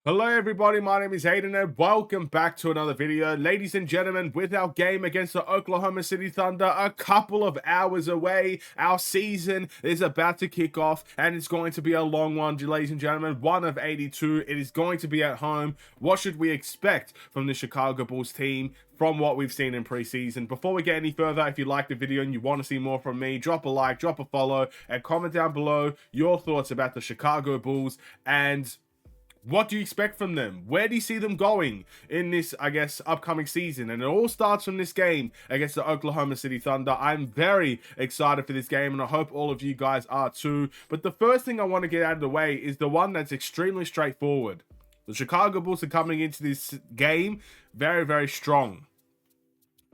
Hello everybody, my name is Hayden and welcome back to another video. Ladies and gentlemen, with our game against the Oklahoma City Thunder a couple of hours away, our season is about to kick off and it's going to be a long one, ladies and gentlemen. One of 82, it is going to be at home. What should we expect from the Chicago Bulls team from what we've seen in preseason? Before we get any further, if you like the video and you want to see more from me, drop a like, drop a follow, and comment down below your thoughts about the Chicago Bulls and what do you expect from them? Where do you see them going in this, upcoming season? And it all starts from this game against the Oklahoma City Thunder. I'm very excited for this game, and I hope all of you guys are too. But the first thing I want to get out of the way is the one that's extremely straightforward. The Chicago Bulls are coming into this game very, very strong.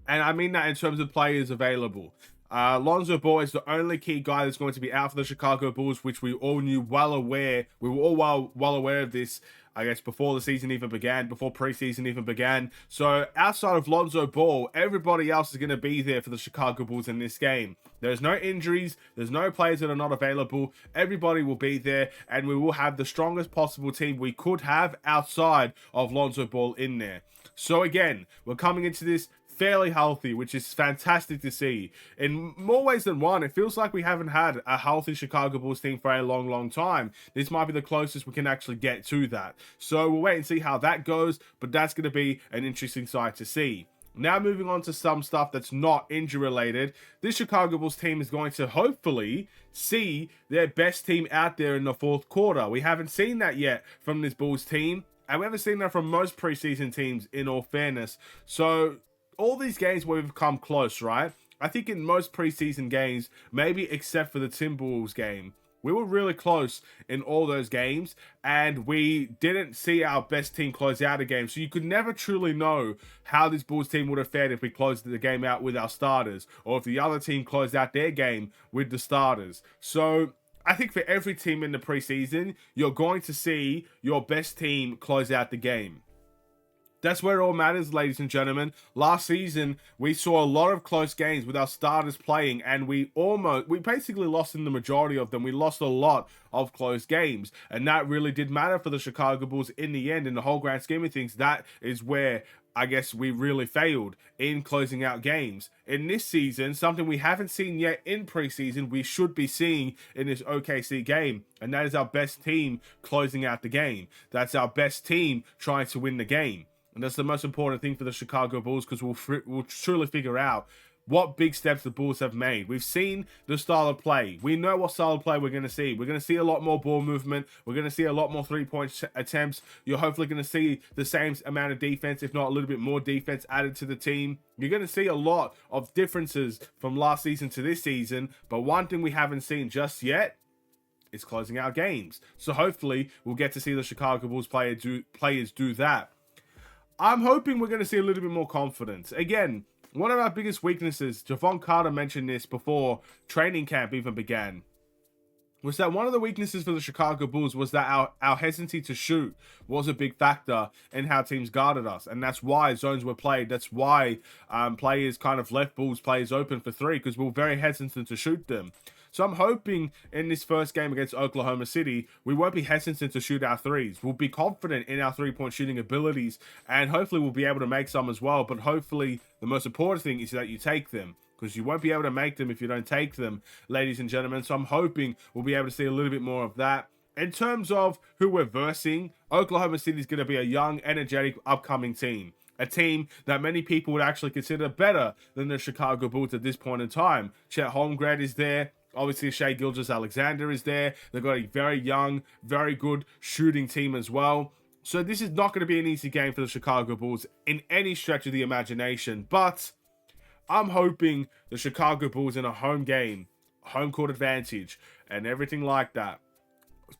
And I mean that in terms of players available. Lonzo Ball is the only key guy that's going to be out for the Chicago Bulls, which we all knew well aware. We were all well aware of this, I guess, before the season even began, before preseason even began. So outside of Lonzo Ball, everybody else is going to be there for the Chicago Bulls in this game. There's no injuries. There's no players that are not available. Everybody will be there, and we will have the strongest possible team we could have outside of Lonzo Ball in there. So again, we're coming into this fairly healthy, which is fantastic to see. In more ways than one, it feels like we haven't had a healthy Chicago Bulls team for a long time. This might be the closest we can actually get to that. So we'll wait and see how that goes, but that's going to be an interesting sight to see. Now moving on to some stuff that's not injury related, this Chicago Bulls team is going to hopefully see their best team out there in the fourth quarter. We haven't seen that yet from this Bulls team, and we haven't seen that from most preseason teams, in all fairness. So all these games where we've come close, right? I think in most preseason games, maybe except for the Timberwolves game, we were really close in all those games, and we didn't see our best team close out a game. So you could never truly know how this Bulls team would have fared if we closed the game out with our starters, or if the other team closed out their game with the starters. So I think for every team in the preseason, you're going to see your best team close out the game. That's where it all matters, ladies and gentlemen. Last season, we saw a lot of close games with our starters playing, and we basically lost in the majority of them. We lost a lot of close games, and that really did matter for the Chicago Bulls in the end. In the whole grand scheme of things, that is where I guess we really failed in closing out games. In this season, something we haven't seen yet in preseason, we should be seeing in this OKC game, and that is our best team closing out the game. That's our best team trying to win the game. And that's the most important thing for the Chicago Bulls, because we'll truly figure out what big steps the Bulls have made. We've seen the style of play. We know what style of play we're going to see. We're going to see a lot more ball movement. We're going to see a lot more three-point attempts. You're hopefully going to see the same amount of defense, if not a little bit more defense added to the team. You're going to see a lot of differences from last season to this season. But one thing we haven't seen just yet is closing out games. So hopefully we'll get to see the Chicago Bulls players do that. I'm hoping we're going to see a little bit more confidence. Again, one of our biggest weaknesses, Javon Carter mentioned this before training camp even began, was that one of the weaknesses for the Chicago Bulls was that our hesitancy to shoot was a big factor in how teams guarded us. And that's why zones were played. That's why players kind of left Bulls players open for three, because we were very hesitant to shoot them. So I'm hoping in this first game against Oklahoma City, we won't be hesitant to shoot our threes. We'll be confident in our three-point shooting abilities, and hopefully we'll be able to make some as well. But hopefully the most important thing is that you take them, because you won't be able to make them if you don't take them, ladies and gentlemen. So I'm hoping we'll be able to see a little bit more of that. In terms of who we're versing, Oklahoma City is going to be a young, energetic, upcoming team. A team that many people would actually consider better than the Chicago Bulls at this point in time. Chet Holmgren is there. Obviously, Shai Gilgeous-Alexander is there. They've got a very young, very good shooting team as well. So this is not going to be an easy game for the Chicago Bulls in any stretch of the imagination. But I'm hoping the Chicago Bulls in a home game, home court advantage, and everything like that.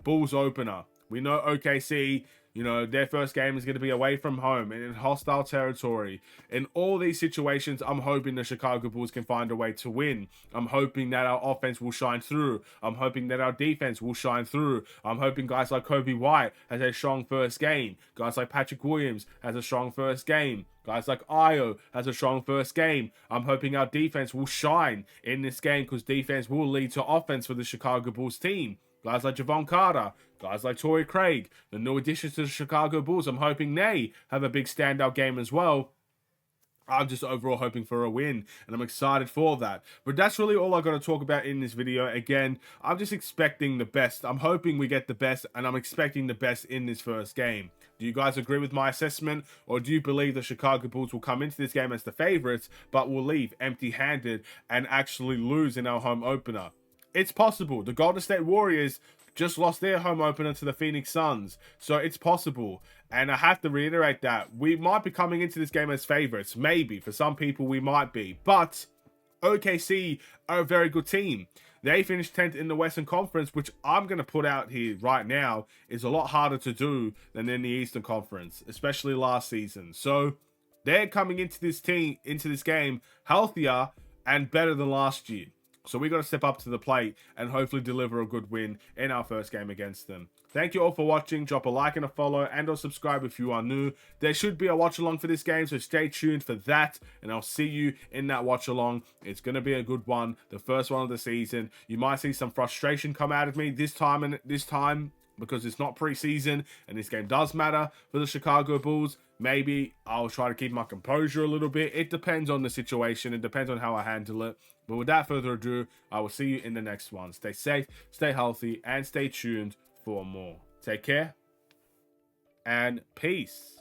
Bulls opener. We know OKC, their first game is going to be away from home and in hostile territory. In all these situations, I'm hoping the Chicago Bulls can find a way to win. I'm hoping that our offense will shine through. I'm hoping that our defense will shine through. I'm hoping guys like Kobe White has a strong first game. Guys like Patrick Williams has a strong first game. Guys like Io has a strong first game. I'm hoping our defense will shine in this game, because defense will lead to offense for the Chicago Bulls team. Guys like Javon Carter, guys like Torrey Craig, the new additions to the Chicago Bulls. I'm hoping they have a big standout game as well. I'm just overall hoping for a win, and I'm excited for that. But that's really all I got to talk about in this video. Again, I'm just expecting the best. I'm hoping we get the best, and I'm expecting the best in this first game. Do you guys agree with my assessment, or do you believe the Chicago Bulls will come into this game as the favorites, but will leave empty-handed and actually lose in our home opener? It's possible. The Golden State Warriors just lost their home opener to the Phoenix Suns. So it's possible. And I have to reiterate that. We might be coming into this game as favorites. Maybe. For some people, we might be. But OKC are a very good team. They finished 10th in the Western Conference, which I'm going to put out here right now is a lot harder to do than in the Eastern Conference, especially last season. So they're coming into this game healthier and better than last year. So we got to step up to the plate and hopefully deliver a good win in our first game against them. Thank you all for watching. Drop a like and a follow and or subscribe if you are new. There should be a watch along for this game, so stay tuned for that. And I'll see you in that watch along. It's going to be a good one. The first one of the season. You might see some frustration come out of me this time because it's not preseason and this game does matter for the Chicago Bulls. Maybe I'll try to keep my composure a little bit. It depends on the situation. It depends on how I handle it. But without further ado, I will see you in the next one. Stay safe, stay healthy, and stay tuned for more. Take care and peace.